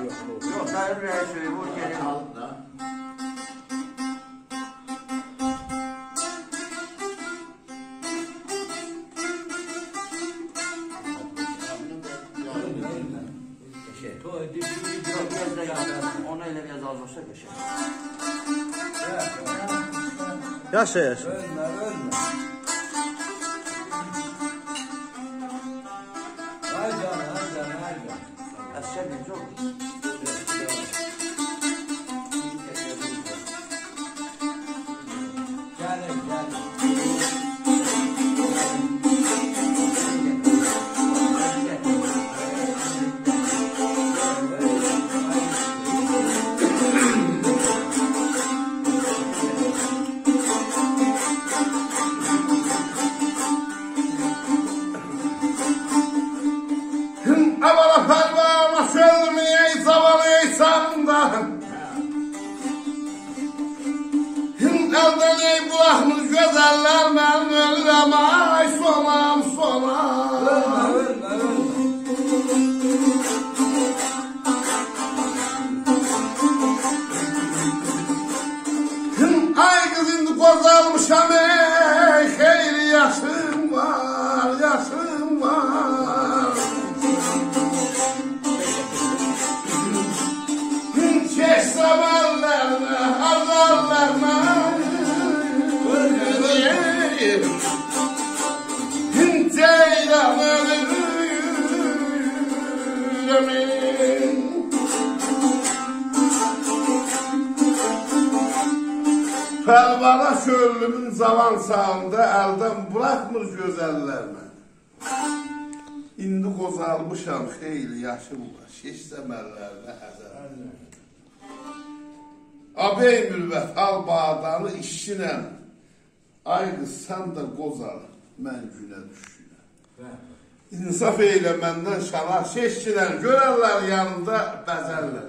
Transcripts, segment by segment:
Yok, Sayın Reis bu gelin aldı da. Ona ile biraz az olsa geçer. Yaşa yaşa. Ölme. Hay canım. Aşağı bir çok. Gelin. Avala fervana söylemeye zavallı insandan elden ey bulakmış güzeller ben ölürüm ay sonam. Ölme. Ay kız indi kozalmışam ey hayri yaşım var. Çeş zamanlarına hazarlarına ceylan ölürüm. Fervana şöllümün zaman sağında elden bırakmır gözellerine. İndi qozalmışam xeyli yaşım var. Şeş səmərlərdə həzər. Abey mürvət al bağdanı işçinəm. Ay qız sən də qozal, mən günə düşkünəm. İnsaf eylə məndən şala şeşçinəm. Görərlər yanında bəzərlər.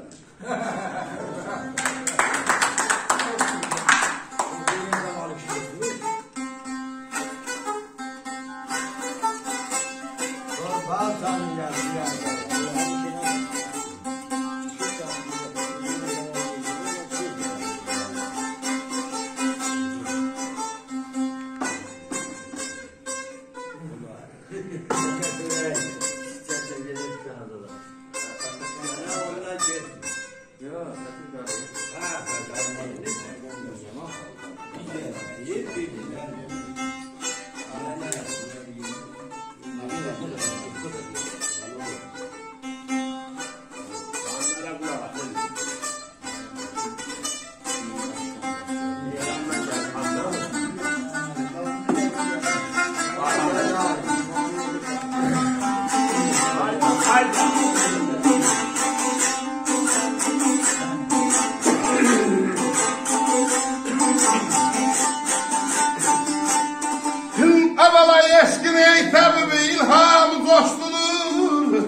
Avala eşkin ey tabibi ilhamı koştudur.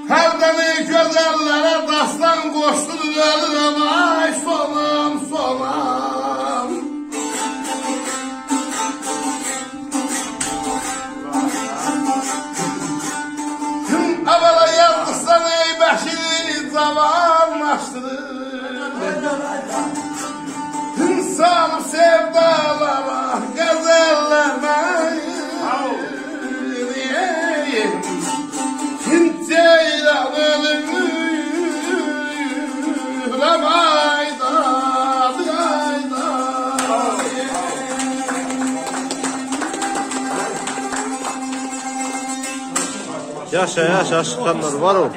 Herden ey gözellere dastan koştudur. Ölürüm ay sonam. Avala yazdısan ey beşiri zamanlaştırır. İnsanı sevdalara gazellerine ceylan ölürüm ayda. Yaşa aşıqanlar var ol.